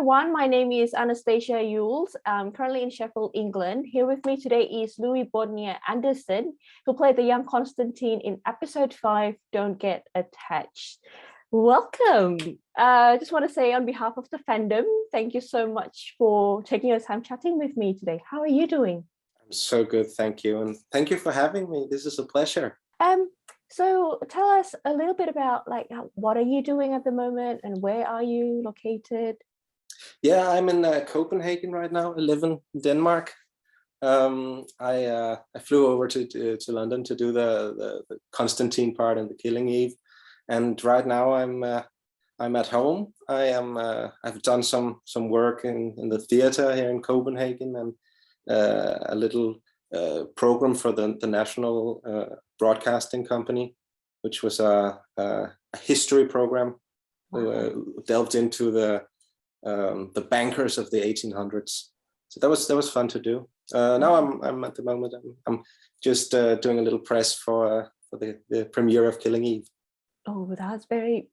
everyone. My name is Anastasia Yules. I'm currently in Sheffield, England. Here with me today is Bodnia Andersen, who played the young Konstantin in episode 5, Don't Get Attached. Welcome. I just want to say on behalf of the fandom, thank you so much for taking your time chatting with me today. How are you doing? I'm so good, thank you. And thank you for having me. This is a pleasure. So tell us a little bit about what are you doing at the moment and where are you located? Yeah, I'm in Copenhagen right now. I live in Denmark. I flew over to London to do the Konstantin part and the Killing Eve, and right now I'm at home. I've done some work in the theater here in Copenhagen, and a little program for the national broadcasting company, which was a history program. Wow. Delved into the bankers of the 1800s. So that was fun to do. Now I'm at the moment I'm just doing a little press for the premiere of Killing Eve. Oh, that's very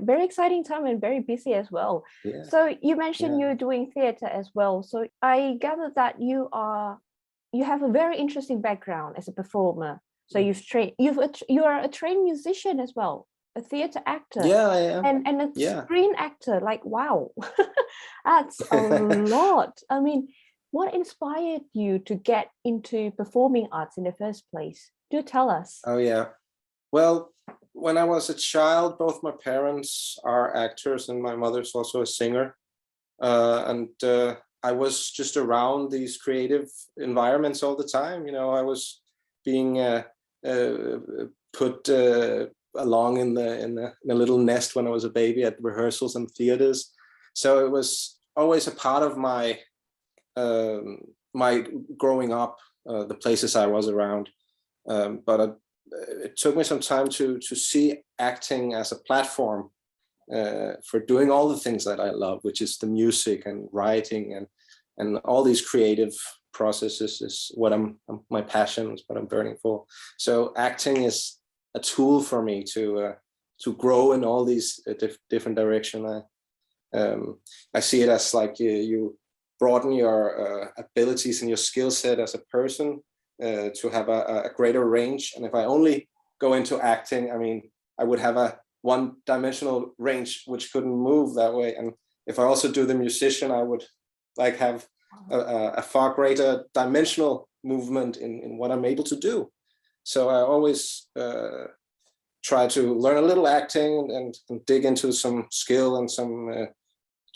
exciting time and very busy as well. Yeah. So you mentioned you're doing theater as well. So I gather that you have a very interesting background as a performer. So you are a trained musician as well, a theater actor. Yeah, I am. And a screen actor. Like, wow, that's a lot. I mean, what inspired you to get into performing arts in the first place? Do tell us. Oh yeah. Well, when I was a child, both my parents are actors and my mother's also a singer. I was just around these creative environments all the time. You know, I was being put along in a little nest when I was a baby at rehearsals and theaters. So it was always a part of my my growing up, the places I was around. But it took me some time to see acting as a platform for doing all the things that I love, which is the music and writing and all these creative processes is what my passion is, what I'm burning for. So acting is a tool for me to grow in all these different directions. I see it as like you broaden your abilities and your skill set as a person to have a greater range. And if I only go into acting, I mean, I would have a one-dimensional range which couldn't move that way. And if I also do the musician, I would like have a far greater dimensional movement in what I'm able to do. So I always try to learn a little acting and dig into some skill and some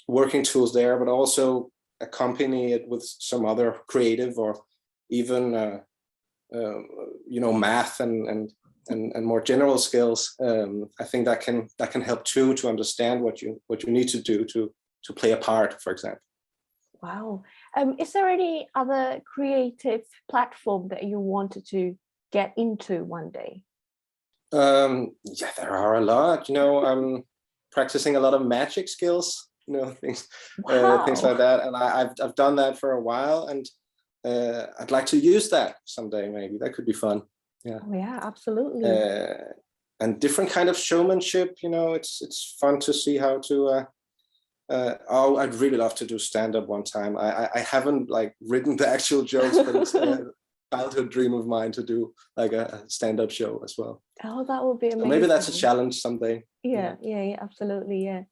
working tools there, but also accompany it with some other creative or even math and more general skills. I think that can help too, to understand what you need to do to play a part, for example. Wow. Is there any other creative platform that you wanted to get into one day? Yeah, there are a lot. You know, I'm practicing a lot of magic skills. You know, things like that, and I've done that for a while, and I'd like to use that someday. Maybe that could be fun. Yeah. Oh, yeah, absolutely. And different kind of showmanship. You know, it's fun to see how to. I'd really love to do stand-up one time. I haven't like written the actual jokes, but it's a childhood dream of mine to do like a stand-up show as well. Oh, that would be amazing. So maybe that's a challenge someday. Yeah, absolutely, yeah.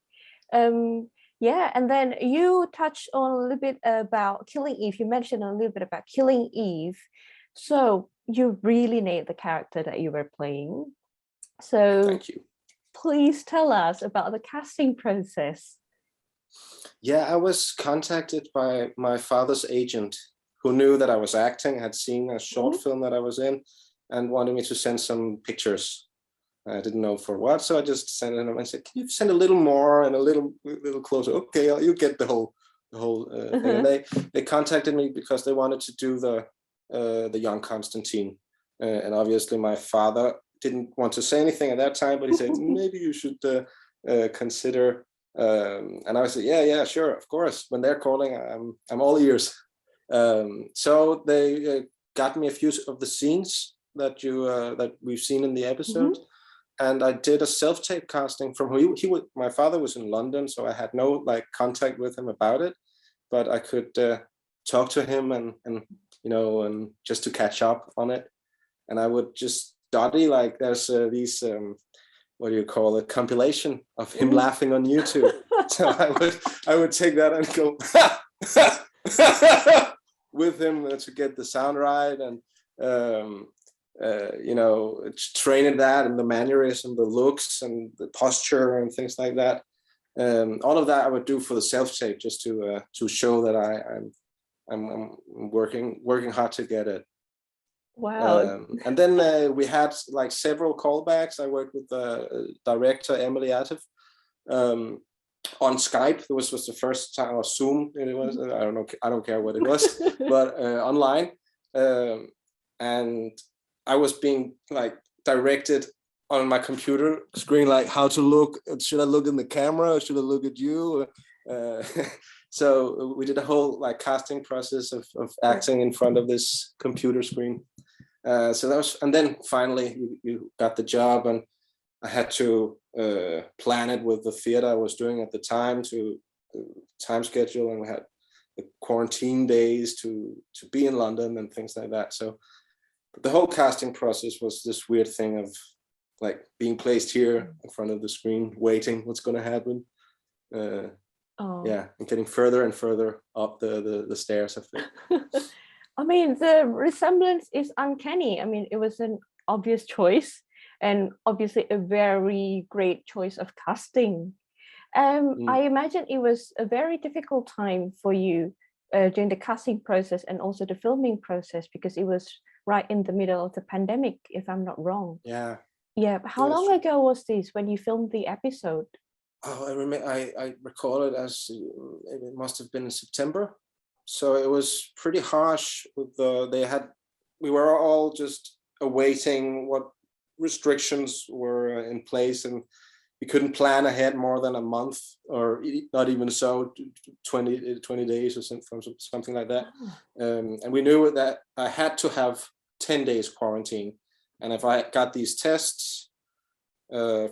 Yeah, and then you touched on a little bit about Killing Eve. You mentioned a little bit about Killing Eve. So you really nailed the character that you were playing. So thank you. Please tell us about the casting process. Yeah, I was contacted by my father's agent, who knew that I was acting, had seen a short film that I was in, and wanted me to send some pictures. I didn't know for what, so I just sent it. And I said, "Can you send a little more and a little closer?" Okay, you get the whole thing. And they contacted me because they wanted to do the Young Konstantin, and obviously my father didn't want to say anything at that time, but he said maybe you should consider. And I said, yeah, sure, of course. When they're calling, I'm all ears. So they got me a few of the scenes that we've seen in the episode. and I did a self-tape casting from who my father was in London, so I had no like contact with him about it, but I could talk to him and and just to catch up on it. And I would just study, like there's these what do you call it, compilation of him laughing on YouTube. So I would take that and go with him to get the sound right, and train in that, and the mannerism, the looks, and the posture, and things like that. All of that I would do for the self-tape, just to show that I'm working hard to get it. Wow. And then we had like several callbacks. I worked with the director Emily Attif on Skype. This was the first time, or Zoom it was. I don't know. I don't care what it was, but online. And I was being like directed on my computer screen, like how to look. Should I look in the camera? Or should I look at you? So we did a whole like casting process of acting in front of this computer screen. So that was, and then finally you got the job, and I had to plan it with the theater I was doing at the time, to time schedule, and we had the quarantine days to be in London and things like that. So the whole casting process was this weird thing of like being placed here in front of the screen, waiting what's going to happen. Yeah, and getting further and further up the stairs of it. I mean, the resemblance is uncanny. I mean, it was an obvious choice, and obviously a very great choice of casting. I imagine it was a very difficult time for you during the casting process and also the filming process, because it was right in the middle of the pandemic, if I'm not wrong. Yeah. Yeah. How long ago was this when you filmed the episode? Oh, I remember. I recall it as it must have been in September. So it was pretty harsh. With we were all just awaiting what restrictions were in place, and we couldn't plan ahead more than a month, or not even so, 20 days or something like that. And we knew that I had to have 10 days quarantine, and if I got these tests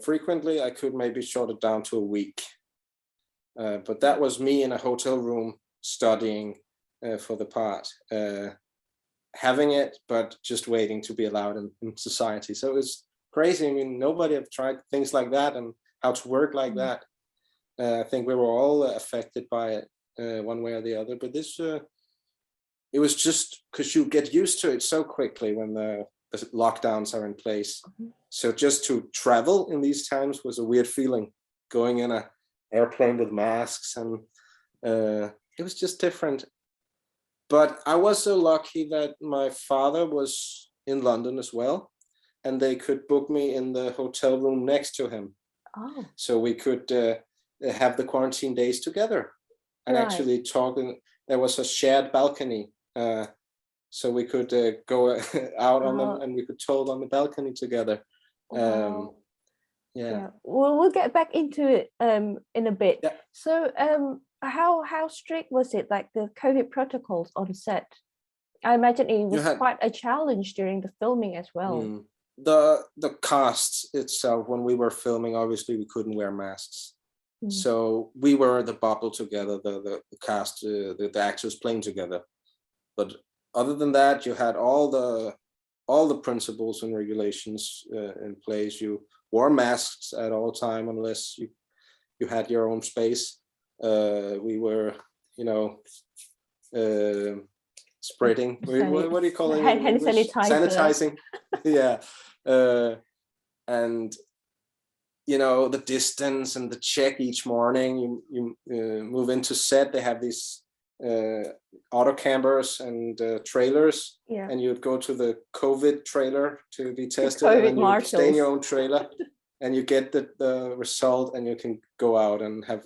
frequently, I could maybe short it down to a week. But that was me in a hotel room studying for the part, having it, but just waiting to be allowed in society. So it was crazy. I mean, nobody have tried things like that and how to work like that. I think we were all affected by it one way or the other. But this, it was just because you get used to it so quickly when the lockdowns are in place. So just to travel in these times was a weird feeling, going in an airplane with masks, and it was just different. But I was so lucky that my father was in London as well, and they could book me in the hotel room next to him. Oh. So we could have the quarantine days together and actually talk. There was a shared balcony, so we could go out on them, and we could talk on the balcony together. Wow. Yeah. Well, we'll get back into it in a bit. Yeah. So how strict was it, like the COVID protocols on set? I imagine it was quite a challenge during the filming as well. The cast itself, when we were filming, obviously we couldn't wear masks. So we were the bubble together, the cast, the actors playing together. But other than that, you had all the principles and regulations in place. You wore masks at all time unless you had your own space. We were, spreading. What do you call it? Hand sanitizer. Sanitizing. Yeah. And the distance and the check each morning. You move into set. They have these auto campers and trailers, and you'd go to the COVID trailer to be tested, and then you stay in your own trailer, and you get the result, and you can go out and have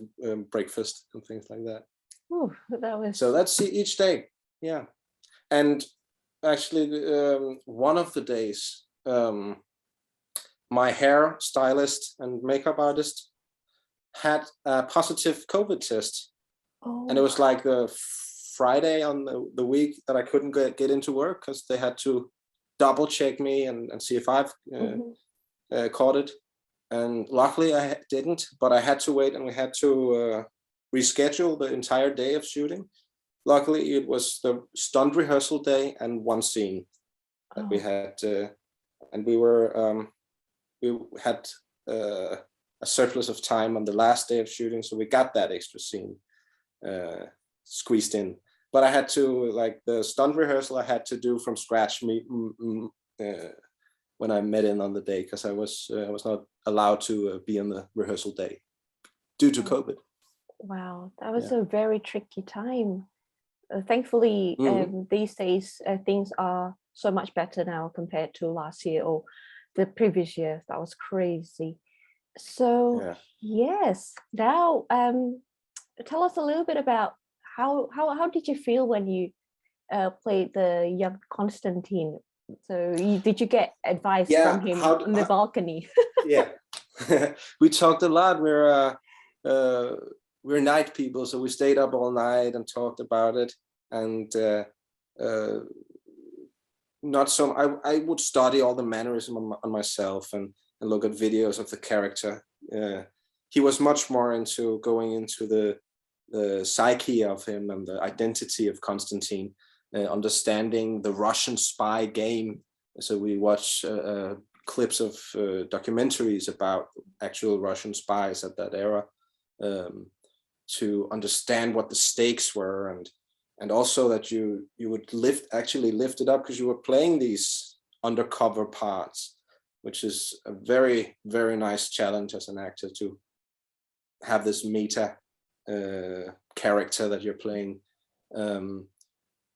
breakfast and things like that. Ooh, so that's each day. Yeah. And actually one of the days, my hair stylist and makeup artist had a positive COVID test. And it was like the Friday on the week that I couldn't get into work, because they had to double check me and see if I've caught it. and luckily I didn't, but I had to wait, and we had to reschedule the entire day of shooting. Luckily, it was the stunt rehearsal day and one scene that we had, and we had a surplus of time on the last day of shooting, so we got that extra scene squeezed in. But I had to, like, the stunt rehearsal I had to do from scratch when I met in on the day, because I was not allowed to be on the rehearsal day due to COVID. Wow, that was a very tricky time. Thankfully, these days things are so much better now compared to last year or the previous year. That was crazy. So yes, now tell us a little bit about how did you feel when you played the young Konstantin? So did you get advice from him on the balcony? Yeah, we talked a lot. We're night people, so we stayed up all night and talked about it. And not so. I would study all the mannerism on myself and look at videos of the character. He was much more into going into the psyche of him and the identity of Konstantin, understanding the Russian spy game. So we watch clips of documentaries about actual Russian spies at that era, to understand what the stakes were, and also that you would actually lift it up, because you were playing these undercover parts, which is a very, very nice challenge as an actor, to have this meta character that you're playing.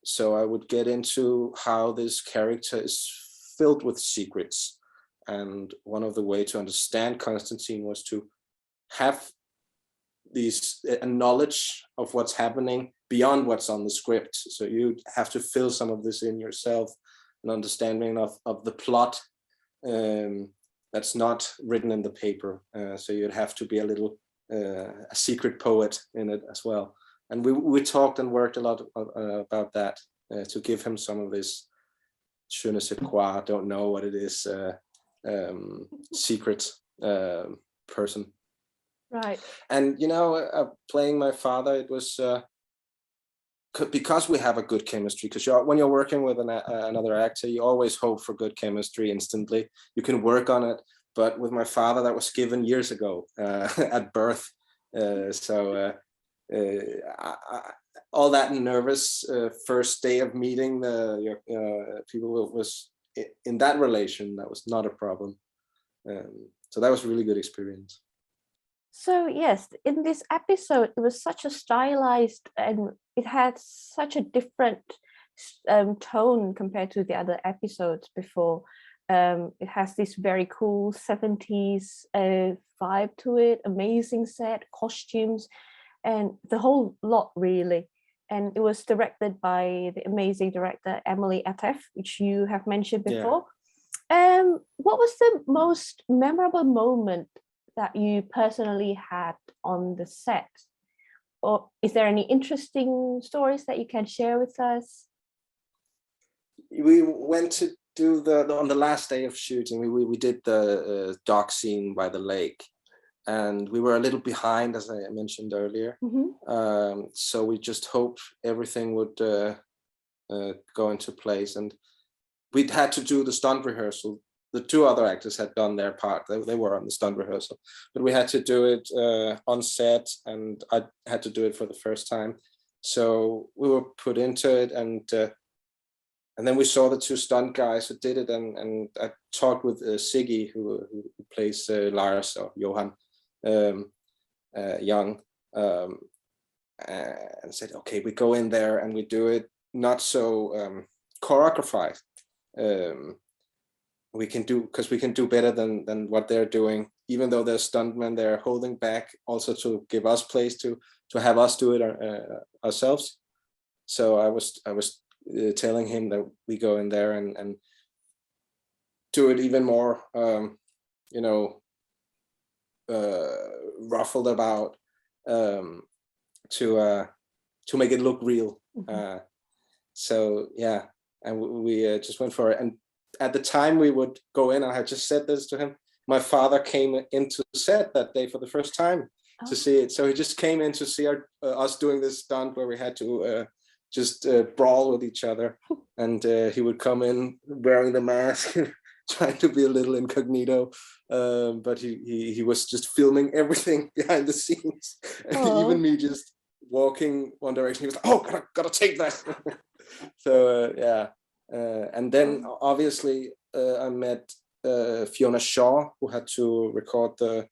So I would get into how this character is filled with secrets, and one of the way to understand Konstantin was to have a knowledge of what's happening beyond what's on the script. So you have to fill some of this in yourself, an understanding of the plot that's not written in the paper. So you'd have to be a little a secret poet in it as well. And we talked and worked a lot about that, to give him some of this je ne sais quoi, don't know what it is, secret person. Right. And playing my father, it was because we have a good chemistry. Because when you're working with another actor, you always hope for good chemistry instantly. You can work on it, but with my father, that was given years ago at birth. All that nervous first day of meeting people was in that relation. That was not a problem. So that was a really good experience. So yes, in this episode, it was such a stylized, and it had such a different tone compared to the other episodes before. It has this very cool 70s vibe to it, amazing set, costumes, and the whole lot really. And it was directed by the amazing director Emily Atef, which you have mentioned before. What was the most memorable moment that you personally had on the set? Or is there any interesting stories that you can share with us? We went to do on the last day of shooting, we did the dock scene by the lake, and we were a little behind, as I mentioned earlier. So we just hoped everything would go into place, and we'd had to do the stunt rehearsal. The two other actors had done their part. They were on the stunt rehearsal, but we had to do it on set, and I had to do it for the first time. So we were put into it, and then we saw the two stunt guys who did it, and I talked with Siggy, who plays Lars, or Johan, Young, and said, okay, we go in there and we do it not so choreographed. We can do better than what they're doing, even though they're stuntmen. They're holding back also to give us place to have us do it ourselves. So I was telling him that we go in there and do it even more, ruffled about, to make it look real. So yeah, and we just went for it. And at the time we would go in, I had just said this to him, my father came into set that day for the first time to see it. So he just came in to see us doing this stunt where we had to just brawl with each other. And he would come in wearing the mask, trying to be a little incognito. But he was just filming everything behind the scenes. Even me just walking one direction, he was like, oh, gotta take that. So yeah. And then obviously I met Fiona Shaw, who had to record the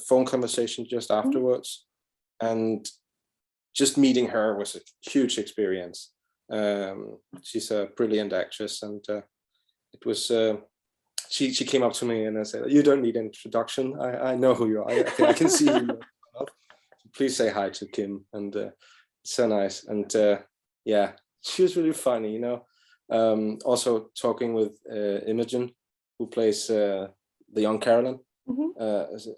phone conversation just afterwards, and just meeting her was a huge experience. She's a brilliant actress, and it was. She came up to me and I said, "You don't need an introduction. I know who you are. I can see you. Please say hi to Kim." And it's so nice. And yeah, she was really funny. You know, also talking with Imogen, who plays the young Carolyn.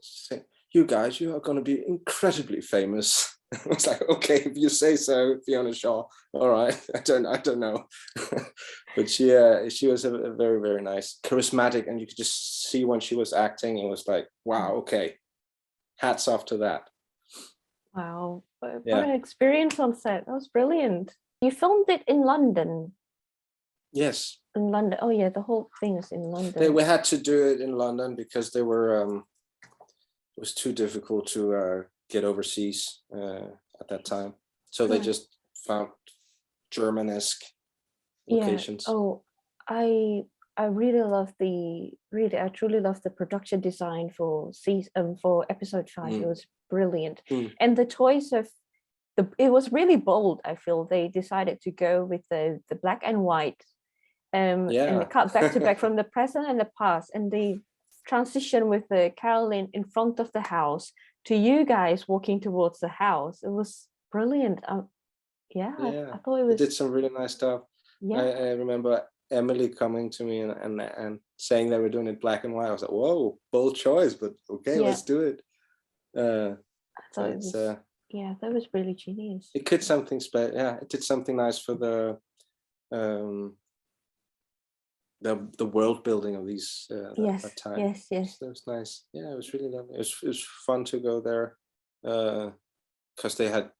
Say, you guys, you are going to be incredibly famous. I was like, okay, if you say so, Fiona Shaw. All right, I don't know. But she was a very, very nice, charismatic, and you could just see when she was acting, it was like, wow, okay, hats off to that. Wow, what an experience on set. That was brilliant. You filmed it in London. Yes. In London. Oh yeah, the whole thing is in London. We had to do it in London because they were it was too difficult to get overseas at that time. So they just found German-esque locations. Yeah. Oh, I really love I truly love the production design for episode 5. It was brilliant. And the choice of it was really bold. I feel they decided to go with the black and white. And they cut back to back from the present and the past, and they transition with the Carolyn in front of the house to you guys walking towards the house. It was brilliant. I thought it was. They did some really nice stuff. Yeah, I remember Emily coming to me and saying they were doing it black and white. I was like, whoa, bold choice, but okay, let's do it. I thought it was, that was really genius. It did something special. Yeah, it did something nice for the world building of these that time. Yes. So it was nice. Yeah, it was really lovely. It was fun to go there because they had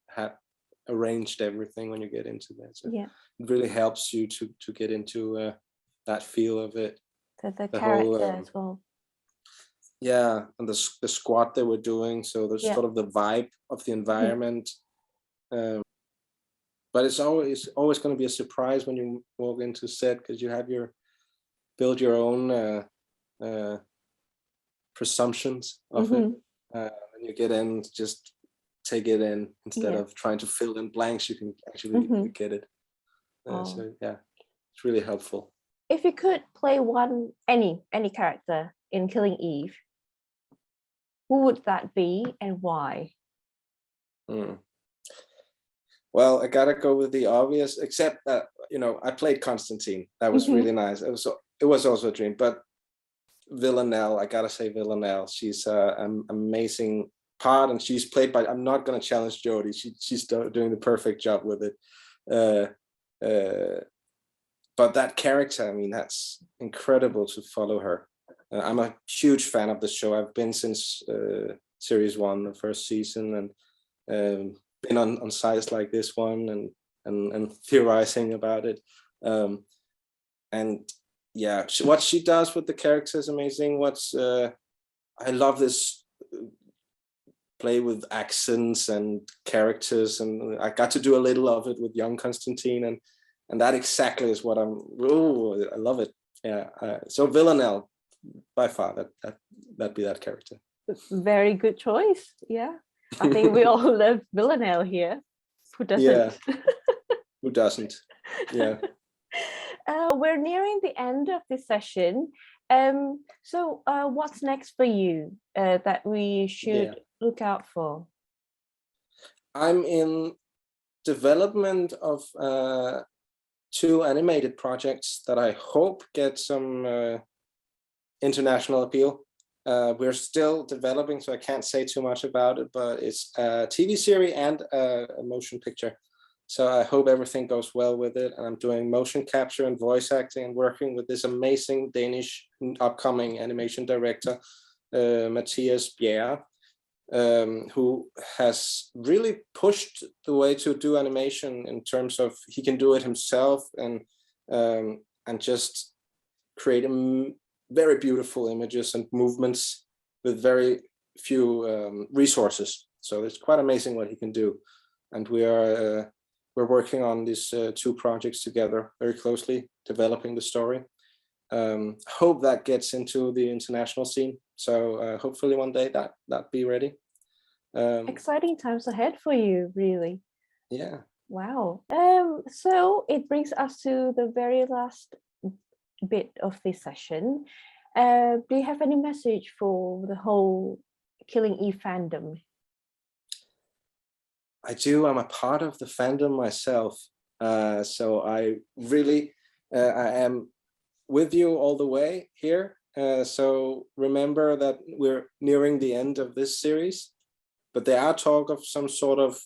arranged everything when you get into that. So it really helps you to get into that feel of it. The character as well. Yeah, and the squat they were doing. So there's sort of the vibe of the environment. But it's always going to be a surprise when you walk into set because you have build your own presumptions of it, and you get in, just take it in instead of trying to fill in blanks. You can actually get it. So yeah, it's really helpful. If you could play any character in Killing Eve, who would that be and why? Well, I gotta go with the obvious, except that I played Konstantin. That was really nice. It was also a dream. But Villanelle, I gotta say Villanelle. She's an amazing part, and she's played by. I'm not gonna challenge Jodie. She's doing the perfect job with it. But that character, I mean, that's incredible to follow her. I'm a huge fan of the show. I've been since series 1, the first season, and been on sites like this one and theorizing about it. And yeah, what she does with the character is amazing. I love this play with accents and characters, and I got to do a little of it with Young Konstantin, and that exactly is what I love it. Yeah. So Villanelle, by far, that'd be that character. Very good choice. Yeah. I think we all love Villanelle here. Who doesn't? Yeah. Who doesn't? Yeah. We're nearing the end of this session. So what's next for you that we should look out for? I'm in development of 2 animated projects that I hope get some international appeal. We're still developing, so I can't say too much about it, but it's a TV series and a motion picture. So I hope everything goes well with it. And I'm doing motion capture and voice acting and working with this amazing Danish upcoming animation director, Mathias Bjerre, who has really pushed the way to do animation in terms of he can do it himself and just create very beautiful images and movements with very few resources. So it's quite amazing what he can do. And we're working on these two projects together very closely, developing the story. Hope that gets into the international scene. So hopefully one day that be ready. Exciting times ahead for you, really. Yeah. Wow. So it brings us to the very last bit of this session. Do you have any message for the whole Killing Eve fandom? I do. I'm a part of the fandom myself. So I really, I am with you all the way here. So remember that we're nearing the end of this series, but there are talk of some sort of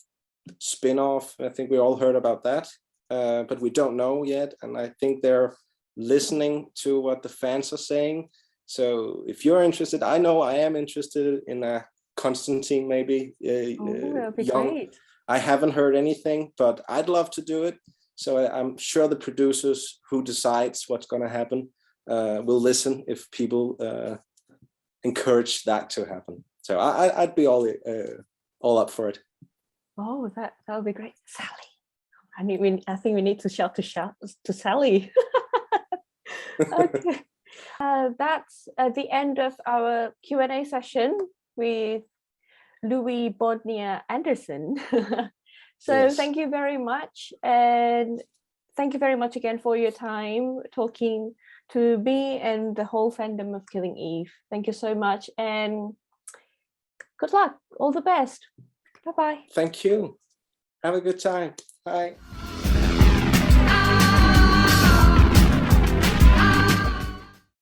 spin-off. I think we all heard about that, but we don't know yet. And I think they're listening to what the fans are saying. So if you're interested, I know I am interested in a Konstantin, maybe. That'd be young. great. I haven't heard anything, but I'd love to do it. So I'm sure the producers who decides what's going to happen will listen if people encourage that to happen. So I'd be all up for it. Oh, that would be great, Sally. I think we need to shout to Sally. Okay, that's the end of our Q&A session with Louis Bodnia Andersen. So yes. Thank you very much, and thank you very much again for your time talking to me and the whole fandom of Killing Eve. Thank you so much, and good luck. All the best. Bye-bye. Thank you. Have a good time. Bye.